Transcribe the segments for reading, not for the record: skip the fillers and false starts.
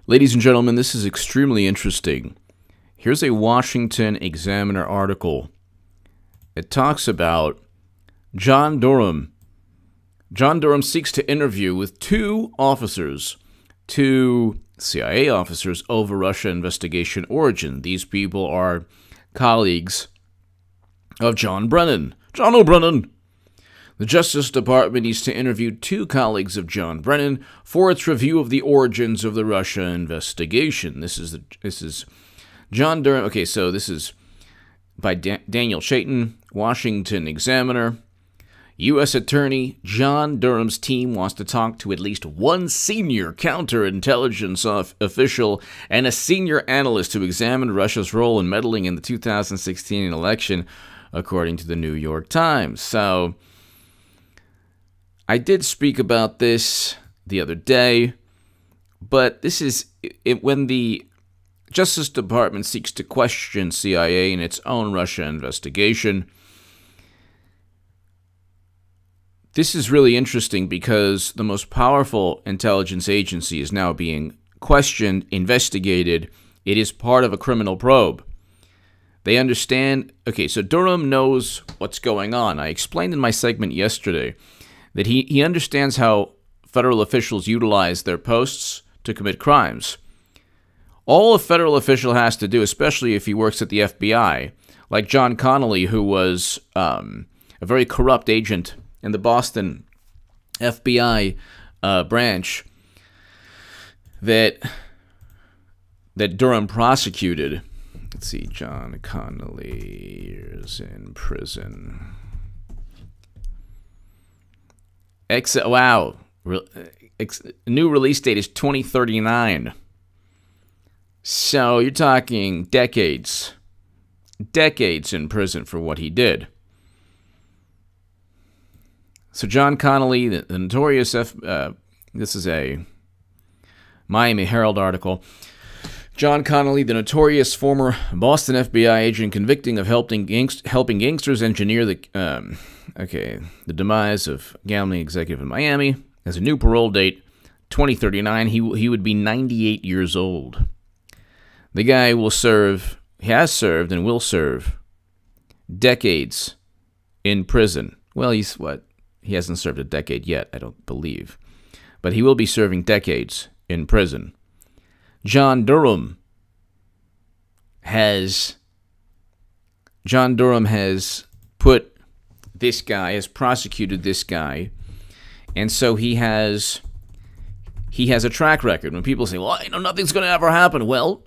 Ladies and gentlemen, this is extremely interesting. Here's a Washington Examiner article. It talks about John Durham. John Durham seeks to interview with two CIA officers over Russia investigation origin. These people are colleagues of John Brennan. John O'Brennan. The Justice Department needs to interview two colleagues of John Brennan for its review of the origins of the Russia investigation. This is John Durham. Okay, so this is by Daniel Chayton, Washington Examiner. U.S. Attorney John Durham's team wants to talk to at least one senior counterintelligence official and a senior analyst to examine Russia's role in meddling in the 2016 election, according to the New York Times. So I did speak about this the other day, but this is when the Justice Department seeks to question CIA in its own Russia investigation. This is really interesting because the most powerful intelligence agency is now being questioned, investigated. It is part of a criminal probe. They understand. Okay, so Durham knows what's going on. I explained in my segment yesterday that he understands how federal officials utilize their posts to commit crimes. All a federal official has to do, especially if he works at the FBI, like John Connolly, who was a very corrupt agent in the Boston FBI branch that Durham prosecuted. Let's see, John Connolly is in prison. Wow. New release date is 2039. So you're talking decades. Decades in prison for what he did. So John Connolly, the notorious this is a Miami Herald article. John Connolly, the notorious former Boston FBI agent convicted of helping gangsters engineer the demise of gambling executive in Miami, has a new parole date, 2039. He would be 98 years old. The guy has served and will serve decades in prison. Well, he hasn't served a decade yet, I don't believe. But he will be serving decades in prison. John Durham has put this guy, has prosecuted this guy, and so he has a track record. When people say, well, nothing's going to ever happen, well,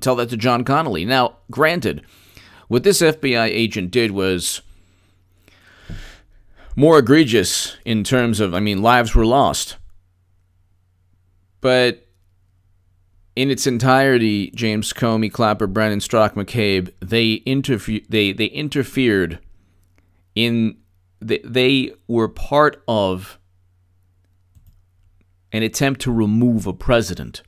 tell that to John Connolly. Now, granted, what this FBI agent did was more egregious in terms of, lives were lost. But in its entirety, James Comey, Clapper, Brennan, Strzok, McCabe, they interfered in. They were part of an attempt to remove a president.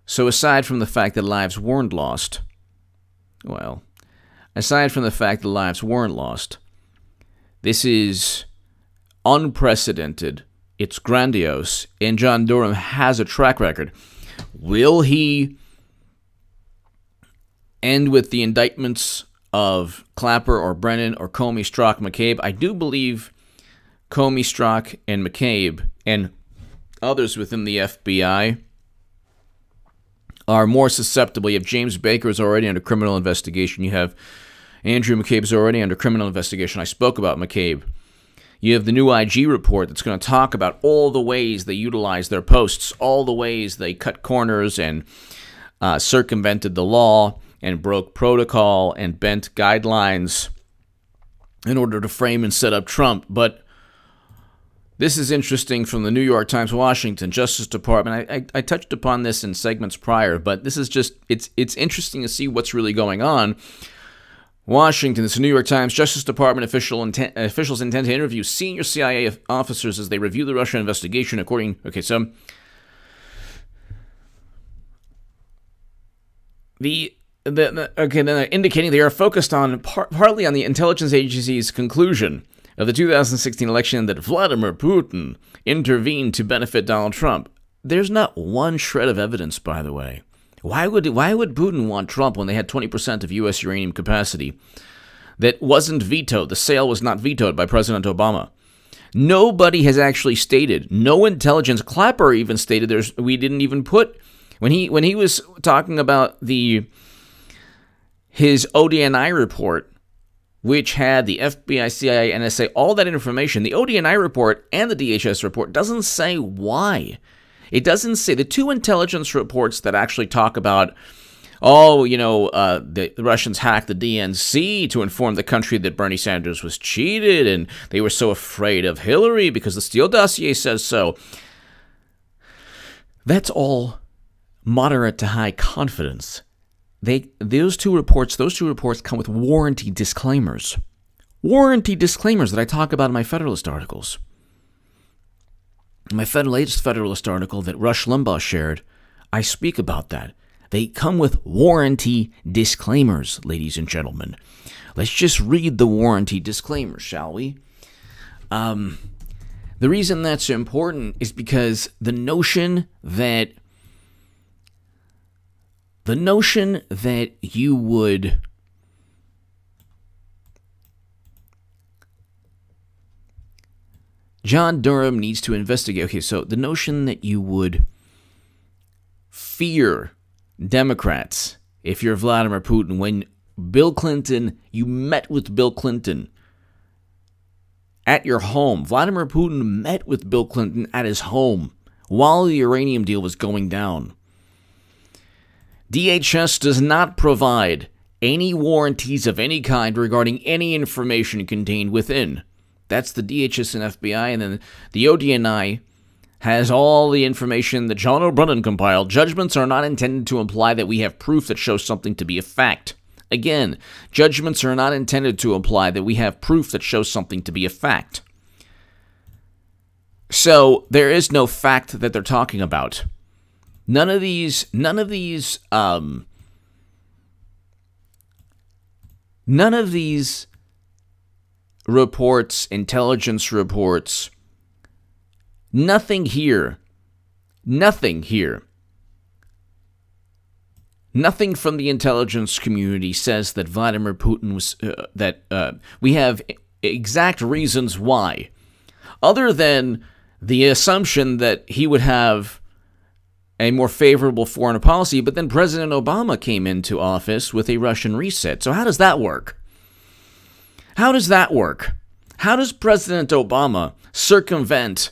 So aside from the fact that lives weren't lost, this is unprecedented. It's grandiose, and John Durham has a track record. Will he end with the indictments of Clapper or Brennan or Comey, Strzok, McCabe? I do believe Comey, Strzok, and McCabe and others within the FBI are more susceptible. You have James Baker is already under criminal investigation. You have Andrew McCabe is already under criminal investigation. I spoke about McCabe. You have the new IG report that's going to talk about all the ways they utilize their posts, all the ways they cut corners and circumvented the law and broke protocol and bent guidelines in order to frame and set up Trump. But this is interesting from the New York Times, Washington, Justice Department. I touched upon this in segments prior, but this is just, it's interesting to see what's really going on. Washington, this is New York Times, Justice Department officials intend to interview senior CIA officers as they review the Russia investigation, indicating they are focused on partly on the intelligence agency's conclusion of the 2016 election that Vladimir Putin intervened to benefit Donald Trump. there's not one shred of evidence, by the way. Why would Putin want Trump when they had 20% of U.S. uranium capacity that wasn't vetoed? The sale was not vetoed by President Obama. Nobody has actually stated, no intelligence, Clapper even stated we didn't even put, when he was talking about his ODNI report, which had the FBI, CIA, NSA, all that information, the ODNI report and the DHS report doesn't say why. It doesn't say the two intelligence reports that actually talk about, the Russians hacked the DNC to inform the country that Bernie Sanders was cheated, and they were so afraid of Hillary because the Steele dossier says so. That's all moderate to high confidence. Those two reports come with warranty disclaimers. Warranty disclaimers that I talk about in my Federalist articles. In my latest Federalist article that Rush Limbaugh shared, I speak about that. They come with warranty disclaimers, ladies and gentlemen. Let's just read the warranty disclaimers, shall we? The reason that's important is because the notion that you would John Durham needs to investigate. Okay, so the notion that you would fear Democrats if you're Vladimir Putin, when you met with Bill Clinton at your home. Vladimir Putin met with Bill Clinton at his home while the uranium deal was going down. DHS does not provide any warranties of any kind regarding any information contained within. That's the DHS and FBI, and then the ODNI has all the information that John O'Brien compiled. Judgments are not intended to imply that we have proof that shows something to be a fact. Again, judgments are not intended to imply that we have proof that shows something to be a fact. So there is no fact that they're talking about. None of these reports, intelligence reports, nothing here Nothing from the intelligence community says that Vladimir Putin was, we have exact reasons why, other than the assumption that he would have a more favorable foreign policy, but then President Obama came into office with a Russian reset. So how does that work? How does that work? How does President Obama circumvent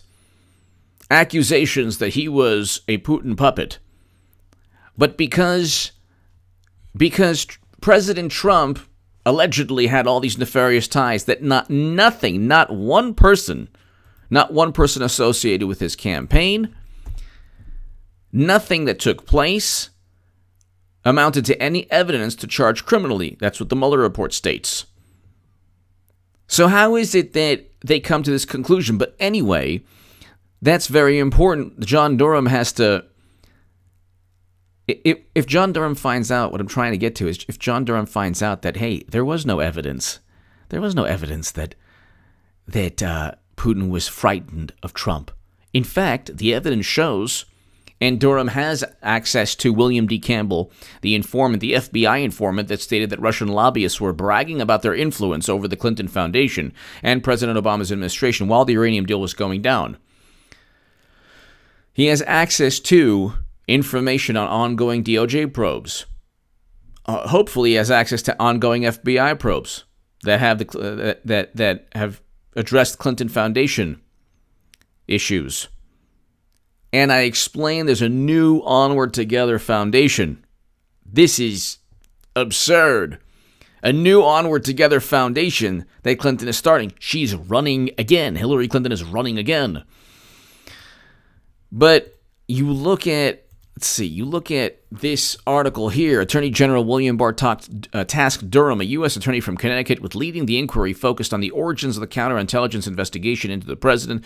accusations that he was a Putin puppet? But because President Trump allegedly had all these nefarious ties that not one person associated with his campaign, nothing that took place amounted to any evidence to charge criminally. That's what the Mueller report states. So how is it that they come to this conclusion? But anyway, that's very important. John Durham has to... If John Durham finds out, what I'm trying to get to is, if John Durham finds out that, hey, there was no evidence that Putin was frightened of Trump. In fact, the evidence shows, and Durham has access to William D. Campbell, the informant, the FBI informant that stated that Russian lobbyists were bragging about their influence over the Clinton Foundation and President Obama's administration while the uranium deal was going down. He has access to information on ongoing DOJ probes. Hopefully, he has access to ongoing FBI probes that have that have addressed Clinton Foundation issues. And I explained there's a new Onward Together Foundation. This is absurd. A new Onward Together Foundation that Clinton is starting. She's running again. Hillary Clinton is running again. But you look at this article here. Attorney General William Barr tasked Durham, a U.S. attorney from Connecticut, with leading the inquiry focused on the origins of the counterintelligence investigation into the President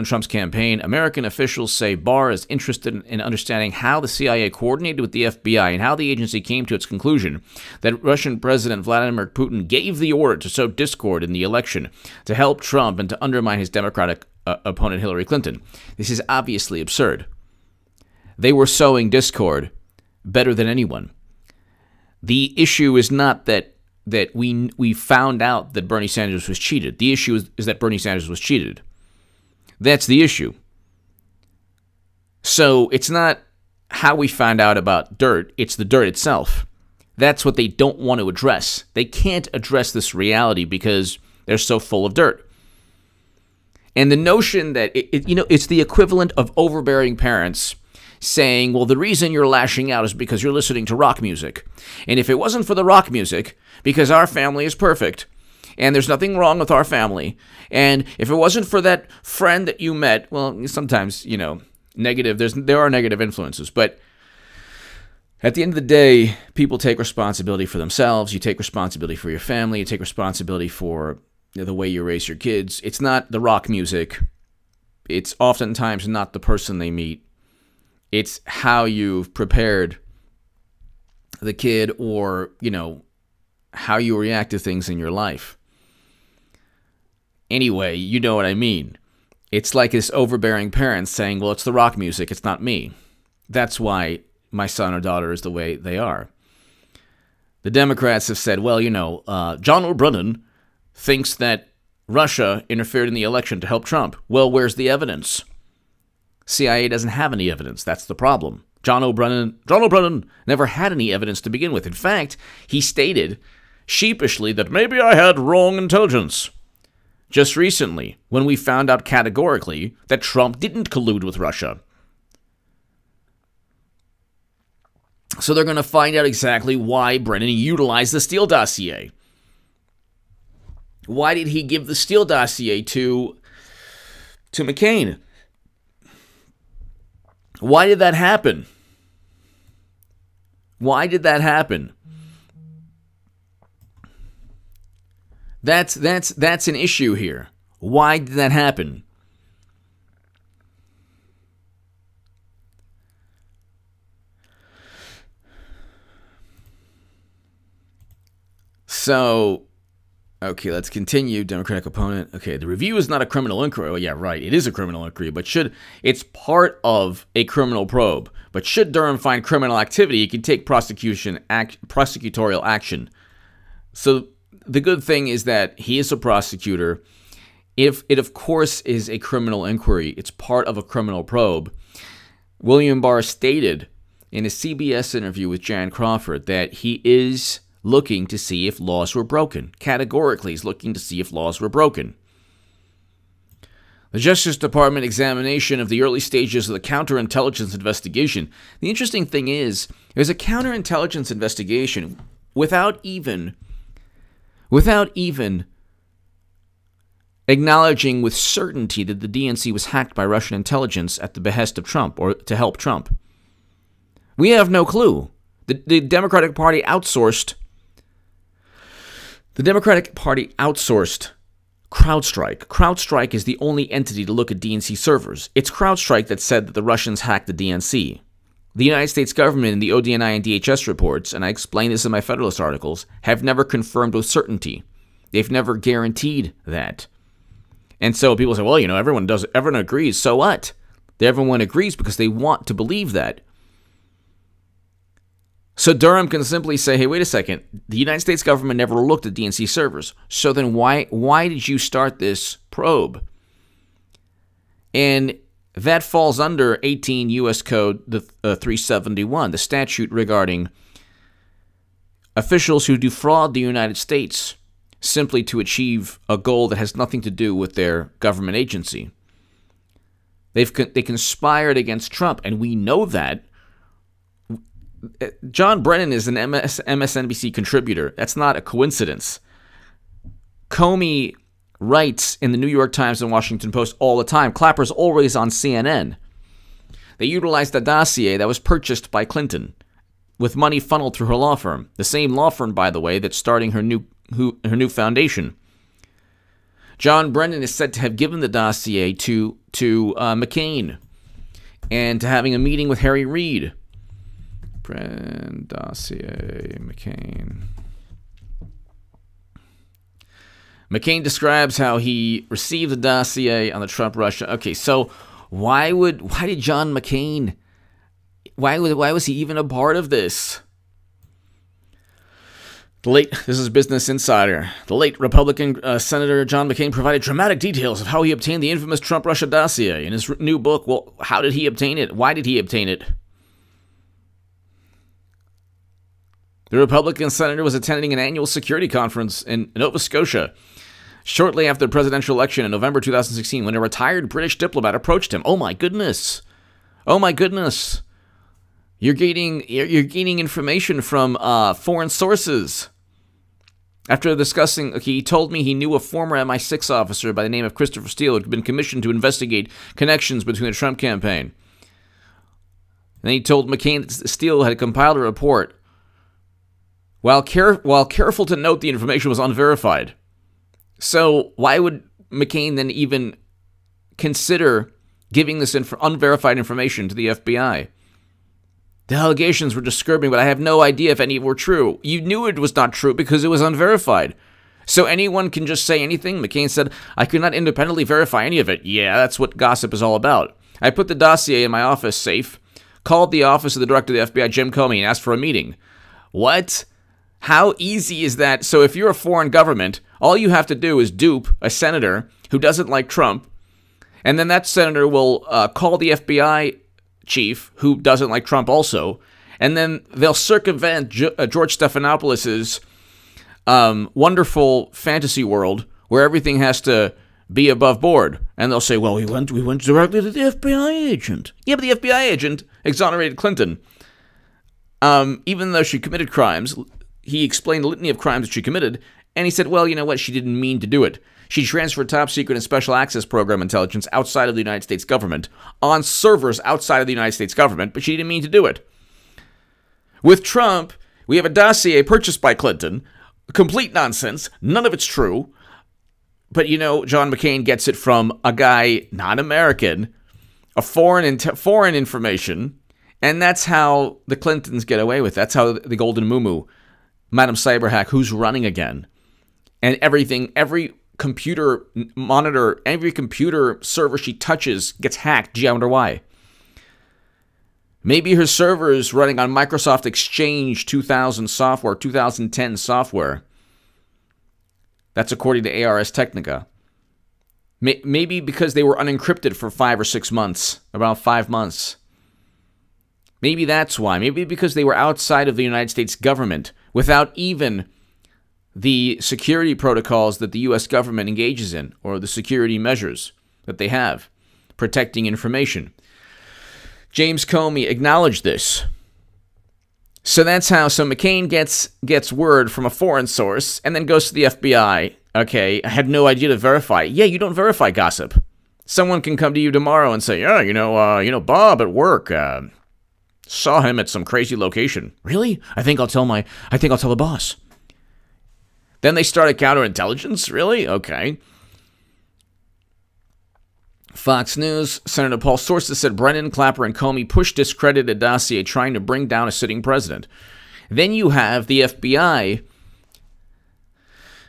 Trump's campaign. American officials say Barr is interested in understanding how the CIA coordinated with the FBI and how the agency came to its conclusion that Russian President Vladimir Putin gave the order to sow discord in the election to help Trump and to undermine his Democratic opponent Hillary Clinton. This is obviously absurd. They were sowing discord better than anyone. The issue is not that we found out that Bernie Sanders was cheated. The issue is that Bernie Sanders was cheated. That's the issue. So it's not how we found out about dirt, it's the dirt itself. That's what they don't want to address. They can't address this reality because they're so full of dirt. And the notion that, it's the equivalent of overbearing parents saying, well, the reason you're lashing out is because you're listening to rock music. And if it wasn't for the rock music, because our family is perfect, and there's nothing wrong with our family, and if it wasn't for that friend that you met, well, sometimes, negative, there are negative influences, but at the end of the day, people take responsibility for themselves. You take responsibility for your family. You take responsibility for the way you raise your kids. It's not the rock music. It's oftentimes not the person they meet. It's how you've prepared the kid or, how you react to things in your life. Anyway, you know what I mean. It's like this overbearing parent saying, well, it's the rock music. It's not me. That's why my son or daughter is the way they are. The Democrats have said, well, John O'Brien thinks that Russia interfered in the election to help Trump. Well, where's the evidence? CIA doesn't have any evidence. That's the problem. John O'Brien never had any evidence to begin with. In fact, he stated sheepishly that maybe I had wrong intelligence. Just recently, when we found out categorically that Trump didn't collude with Russia. So they're going to find out exactly why Brennan utilized the Steele dossier. Why did he give the Steele dossier to McCain? Why did that happen? Why did that happen? That's an issue here. Why did that happen? So, okay, let's continue. Democratic opponent. Okay, the review is not a criminal inquiry. Oh, yeah, right. It is a criminal inquiry, but it's part of a criminal probe. But should Durham find criminal activity, he can take prosecutorial action. So the good thing is that he is a prosecutor. If it, of course, is a criminal inquiry, it's part of a criminal probe. William Barr stated in a CBS interview with Jan Crawford that he is looking to see if laws were broken. Categorically, he's looking to see if laws were broken. The Justice Department examination of the early stages of the counterintelligence investigation. The interesting thing is, there's a counterintelligence investigation without even acknowledging with certainty that the DNC was hacked by Russian intelligence at the behest of Trump or to help Trump. We have no clue. The Democratic Party outsourced CrowdStrike. CrowdStrike is the only entity to look at DNC servers. It's CrowdStrike that said that the Russians hacked the DNC. The United States government in the ODNI and DHS reports, and I explain this in my Federalist articles, have never confirmed with certainty. They've never guaranteed that. And so people say, well, everyone agrees. So what? Everyone agrees because they want to believe that. So Durham can simply say, hey, wait a second, the United States government never looked at DNC servers. So then why did you start this probe? And that falls under 18 U.S. Code 371, the statute regarding officials who defraud the United States simply to achieve a goal that has nothing to do with their government agency. They conspired against Trump, and we know that. John Brennan is an MSNBC contributor. That's not a coincidence. Comey writes in the New York Times and Washington Post all the time. Clapper's always on CNN. They utilized a dossier that was purchased by Clinton with money funneled through her law firm. The same law firm, by the way, that's starting her new foundation. John Brennan is said to have given the dossier to McCain and to having a meeting with Harry Reid. Brennan dossier, McCain. McCain describes how he received the dossier on the Trump-Russia. Okay, so why did John McCain Why was he even a part of this? This is Business Insider. The late Republican Senator John McCain provided dramatic details of how he obtained the infamous Trump-Russia dossier in his new book. Well, how did he obtain it? Why did he obtain it? The Republican senator was attending an annual security conference in Nova Scotia shortly after the presidential election in November 2016 when a retired British diplomat approached him. Oh my goodness. Oh my goodness. You're gaining information from foreign sources. After discussing, he told me he knew a former MI6 officer by the name of Christopher Steele who had been commissioned to investigate connections between the Trump campaign. Then he told McCain that Steele had compiled a report. While careful to note the information was unverified. So why would McCain then even consider giving this unverified information to the FBI? The allegations were disturbing, but I have no idea if any were true. You knew it was not true because it was unverified. So anyone can just say anything? McCain said, I could not independently verify any of it. Yeah, that's what gossip is all about. I put the dossier in my office safe, called the office of the director of the FBI, Jim Comey, and asked for a meeting. What? How easy is that? So if you're a foreign government, all you have to do is dupe a senator who doesn't like Trump, and then that senator will call the FBI chief who doesn't like Trump also, and then they'll circumvent George Stephanopoulos' wonderful fantasy world where everything has to be above board. And they'll say, well, we went directly to the FBI agent. Yeah, but the FBI agent exonerated Clinton. Even though she committed crimes, he explained the litany of crimes that she committed, and he said, well, you know what, she didn't mean to do it. She transferred top secret and special access program intelligence outside of the United States government on servers outside of the United States government, but she didn't mean to do it. With Trump, we have a dossier purchased by Clinton, complete nonsense, none of it's true, but you know, John McCain gets it from a guy not American, a foreign information, and that's how the Clintons get away with it. That's how the Golden Muumuu, Madam Cyberhack, who's running again, and everything, every computer monitor, every computer server she touches gets hacked. Gee, I wonder why. Maybe her server is running on Microsoft Exchange 2000 software, 2010 software. That's according to ARS Technica. Maybe because they were unencrypted for 5 or 6 months, around 5 months. Maybe that's why. Maybe because they were outside of the United States government without even the security protocols that the U.S. government engages in, or the security measures that they have, protecting information. James Comey acknowledged this. So that's how, so McCain gets word from a foreign source and then goes to the FBI. Okay, I had no idea to verify. Yeah, you don't verify gossip. Someone can come to you tomorrow and say, yeah, you know, Bob at work, saw him at some crazy location. Really? I think I'll tell the boss. Then they start a counterintelligence? Really? Okay. Fox News, Senator Paul sources said Brennan, Clapper, and Comey pushed discredited dossier trying to bring down a sitting president. Then you have the FBI.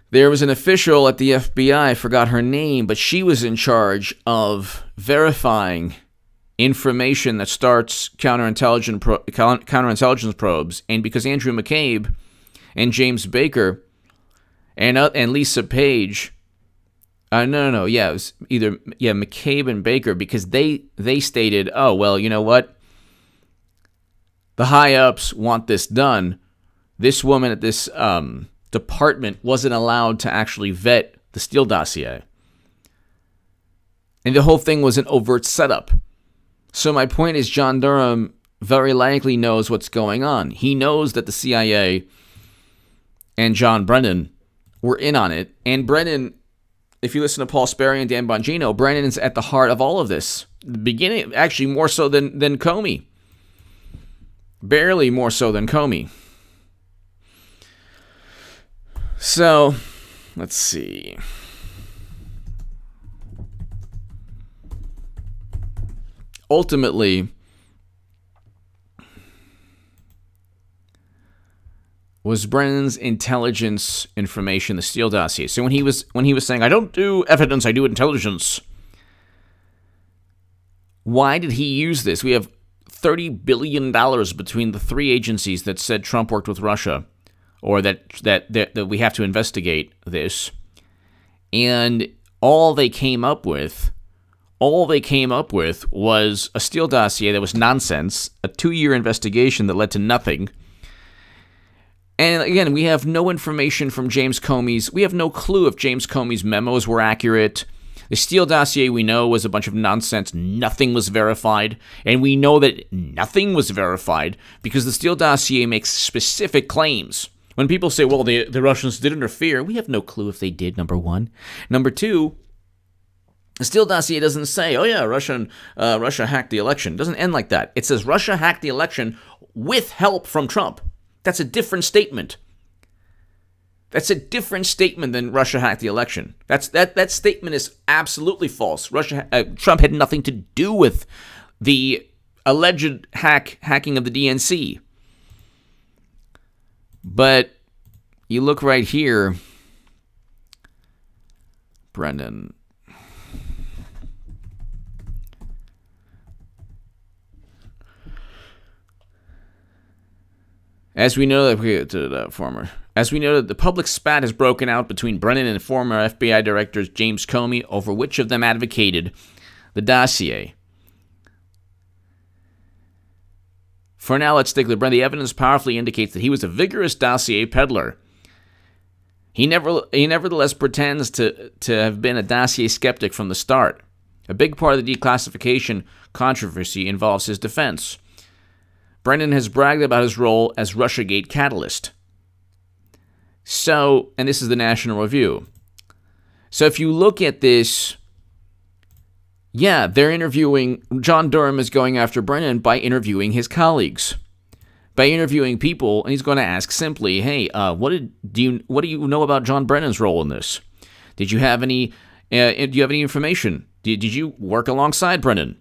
There was an official at the FBI, I forgot her name, but she was in charge of verifying information that starts counterintelligence probes. And because Andrew McCabe and James Baker and Lisa Page, it was McCabe and Baker, because they stated, oh, well, you know what? The high-ups want this done. This woman at this department wasn't allowed to actually vet the Steele dossier. And the whole thing was an overt setup. So my point is, John Durham very likely knows what's going on. He knows that the CIA and John Brennan were in on it. And Brennan, if you listen to Paul Sperry and Dan Bongino, Brennan is at the heart of all of this. The beginning, actually more so than Comey. Barely more so than Comey. So, let's see. Ultimately, was Brennan's intelligence information the Steele dossier. So when he was saying, I don't do evidence, I do intelligence, why did he use this? We have $30 billion between the three agencies that said Trump worked with Russia, or that we have to investigate this. And all they came up with was a Steele dossier that was nonsense, a 2-year investigation that led to nothing. And again, we have no information from James Comey's. We have no clue if James Comey's memos were accurate. The Steele dossier we know was a bunch of nonsense. Nothing was verified. And we know that nothing was verified because the Steele dossier makes specific claims. When people say, well, the Russians did interfere, we have no clue if they did, number one. Number two, the Steele dossier doesn't say, oh yeah, Russia hacked the election. It doesn't end like that. It says Russia hacked the election with help from Trump. That's a different statement. That's a different statement than Russia hacked the election. That statement is absolutely false. Trump had nothing to do with the alleged hacking of the DNC. But you look right here, Brennan. As we know that the public spat has broken out between Brennan and former FBI Director James Comey over which of them advocated the dossier. For now, let's stick with Brennan. The evidence powerfully indicates that he was a vigorous dossier peddler. He nevertheless pretends to have been a dossier skeptic from the start. A big part of the declassification controversy involves his defense. Brennan has bragged about his role as Russiagate catalyst. So, and this is the National Review. So if you look at this, yeah, they're interviewing, John Durham is going after Brennan by interviewing his colleagues. By interviewing people, and he's going to ask simply, hey, what do you know about John Brennan's role in this? Did you have any, do you have any information? Did you work alongside Brennan?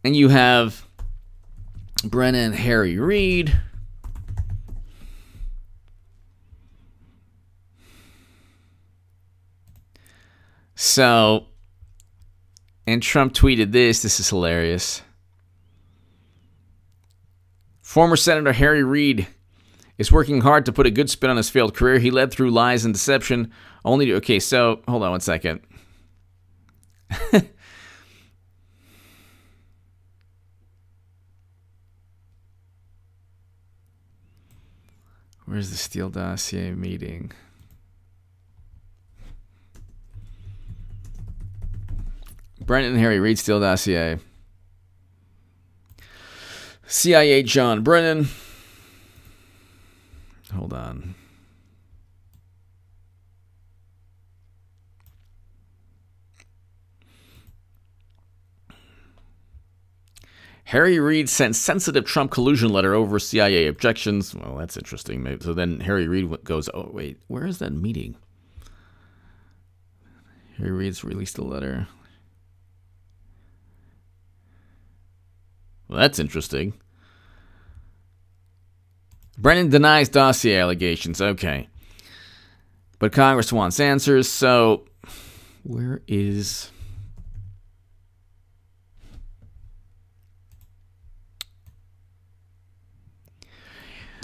And you have Brennan, Harry Reid. So, and Trump tweeted this. This is hilarious. Former Senator Harry Reid is working hard to put a good spin on his failed career. He led through lies and deception only to... Okay, so, hold on one second. Where's the Steele dossier meeting? Brennan and Harry Reid Steele dossier. CIA John Brennan. Hold on. Harry Reid sent sensitive Trump collusion letter over CIA objections. Well, that's interesting. Maybe. So then Harry Reid goes, oh, wait, where is that meeting? Harry Reid's released a letter. Well, that's interesting. Brennan denies dossier allegations. Okay. But Congress wants answers, so where is...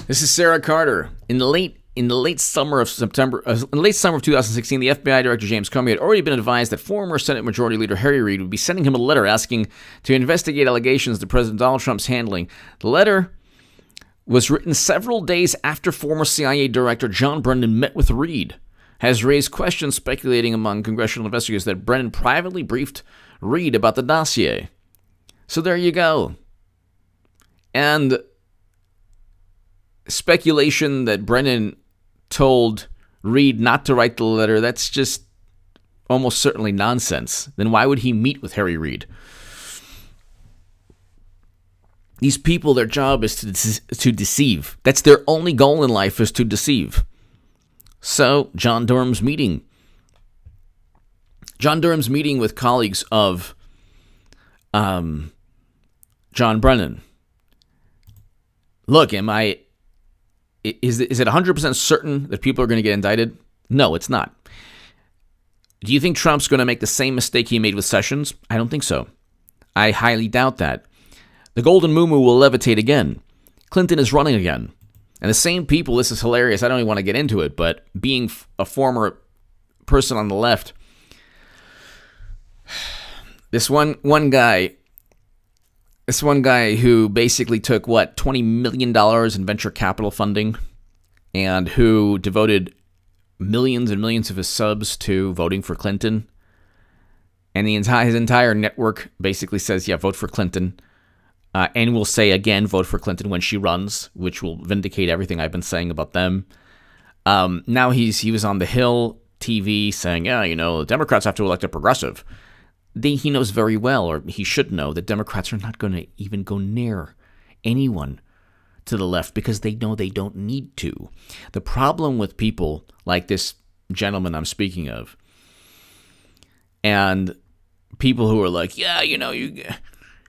This is Sarah Carter. In the late summer of 2016, the FBI Director James Comey had already been advised that former Senate Majority Leader Harry Reid would be sending him a letter asking to investigate allegations to President Donald Trump's handling. The letter was written several days after former CIA Director John Brennan met with Reid, has raised questions speculating among congressional investigators that Brennan privately briefed Reid about the dossier. So there you go. And speculation that Brennan told Reid not to write the letter, that's just almost certainly nonsense. Then why would he meet with Harry Reid? These people, their job is to deceive. That's their only goal in life, is to deceive. So, John Durham's meeting with colleagues of John Brennan. Look, is it 100% certain that people are going to get indicted? No, it's not. Do you think Trump's going to make the same mistake he made with Sessions? I don't think so. I highly doubt that. The golden moo-moo will levitate again. Clinton is running again. And the same people, this is hilarious, I don't even want to get into it, but being a former person on the left, this one guy who basically took, $20 million in venture capital funding and who devoted millions and millions of his subs to voting for Clinton. And his entire network basically says, yeah, vote for Clinton. And will say again, vote for Clinton when she runs, which will vindicate everything I've been saying about them. Now he was on the Hill TV saying, yeah, the Democrats have to elect a progressive. He knows very well, or he should know, that Democrats are not going to even go near anyone to the left because they know they don't need to. The problem with people like this gentleman I'm speaking of, and people who are like, yeah,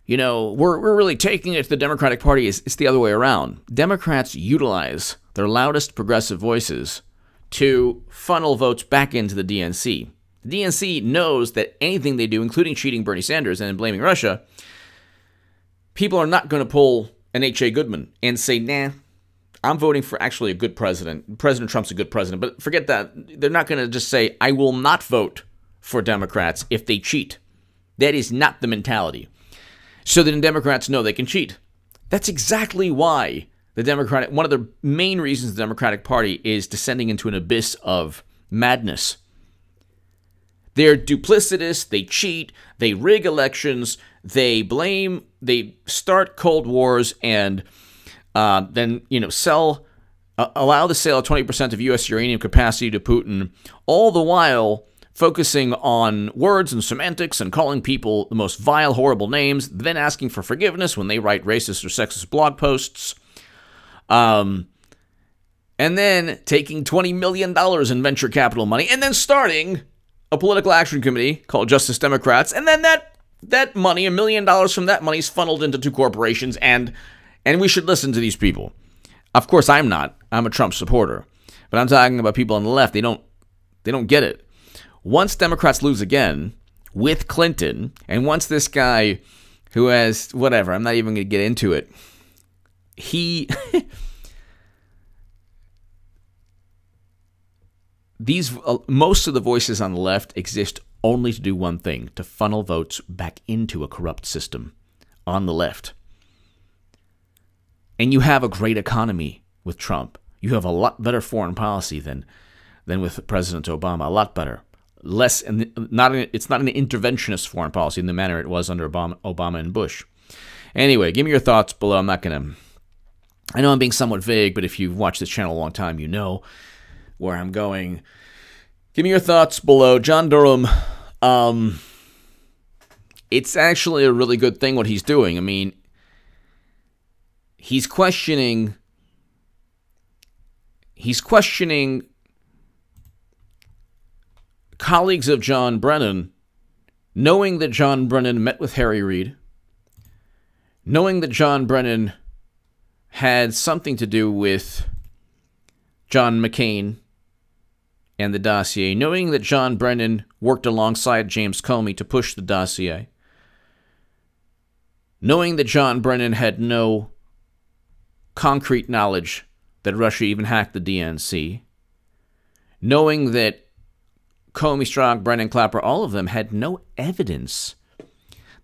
we're really taking it to the Democratic Party. It's the other way around. Democrats utilize their loudest progressive voices to funnel votes back into the DNC. The DNC knows that anything they do, including cheating Bernie Sanders and blaming Russia, people are not going to pull an H.A. Goodman and say, nah, I'm voting for actually a good president. President Trump's a good president. But forget that. They're not going to just say, I will not vote for Democrats if they cheat. That is not the mentality. So then Democrats know they can cheat. That's exactly why one of the main reasons the Democratic Party is descending into an abyss of madness. They're duplicitous, they cheat, they rig elections, they start cold wars, and then allow the sale of 20% of U.S. uranium capacity to Putin, all the while focusing on words and semantics and calling people the most vile, horrible names, then asking for forgiveness when they write racist or sexist blog posts, and then taking $20 million in venture capital money, and then starting a political action committee called Justice Democrats, and then that money, $1 million from that money, is funneled into two corporations, and we should listen to these people. Of course, I'm not. I'm a Trump supporter, but I'm talking about people on the left. They don't get it. Once Democrats lose again with Clinton, and once this guy who has whatever, I'm not even going to get into it, most of the voices on the left exist only to do one thing, to funnel votes back into a corrupt system on the left. And you have a great economy with Trump. You have a lot better foreign policy than with President Obama, a lot better. It's not an interventionist foreign policy in the manner it was under Obama and Bush. Anyway, give me your thoughts below. I know I'm being somewhat vague, but if you've watched this channel a long time, you know where I'm going. Give me your thoughts below. John Durham, it's actually a really good thing what he's doing. I mean, he's questioning colleagues of John Brennan, knowing that John Brennan met with Harry Reid, knowing that John Brennan had something to do with John McCain and the dossier, knowing that John Brennan worked alongside James Comey to push the dossier, knowing that John Brennan had no concrete knowledge that Russia even hacked the DNC, knowing that Comey, Strachan, Brennan, Clapper, all of them had no evidence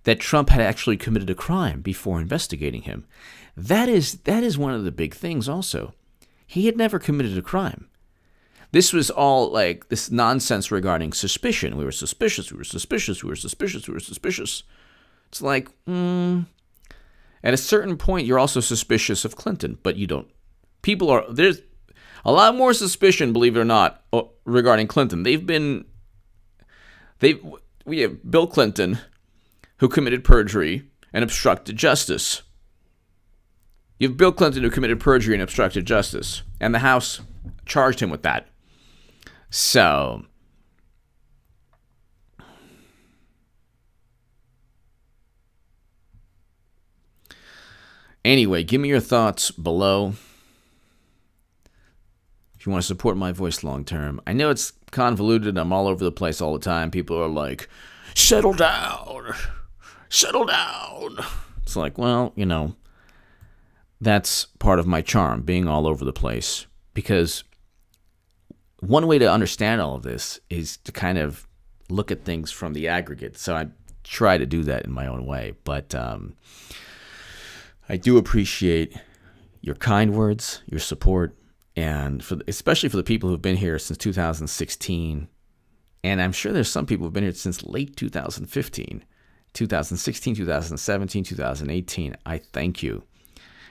that Trump had actually committed a crime before investigating him. That is one of the big things also. He had never committed a crime. This was all like this nonsense regarding suspicion. We were suspicious. It's like, at a certain point, you're also suspicious of Clinton, but you don't. There's a lot more suspicion, believe it or not, regarding Clinton. We have Bill Clinton, who committed perjury and obstructed justice. You have Bill Clinton, who committed perjury and obstructed justice, and the House charged him with that. So, anyway, give me your thoughts below. If you want to support my voice long term. I know it's convoluted. I'm all over the place all the time. People are like, settle down. Settle down. It's like, well, that's part of my charm, being all over the place. Because one way to understand all of this is to kind of look at things from the aggregate. So I try to do that in my own way. But I do appreciate your kind words, your support, and especially for the people who've been here since 2016. And I'm sure there's some people who've been here since late 2015, 2016, 2017, 2018. I thank you.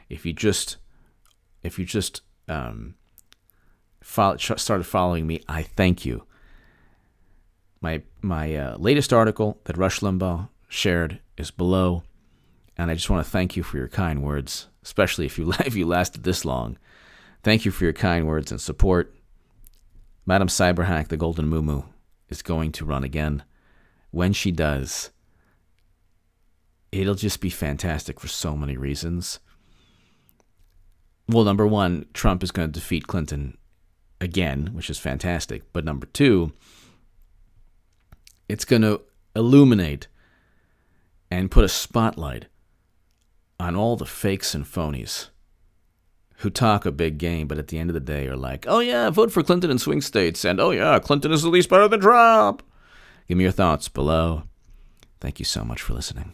If you just started following me, I thank you. My latest article that Rush Limbaugh shared is below, and I just want to thank you for your kind words, especially if you lasted this long. Thank you for your kind words and support. Madam Cyberhack, the Golden Moo, is going to run again. When she does, it'll just be fantastic for so many reasons. Well, number one, Trump is going to defeat Clinton again, which is fantastic. But number two, it's going to illuminate and put a spotlight on all the fakes and phonies who talk a big game, but at the end of the day are like, oh yeah, vote for Clinton in swing states, and oh yeah, Clinton is at least better than Trump. Give me your thoughts below. Thank you so much for listening.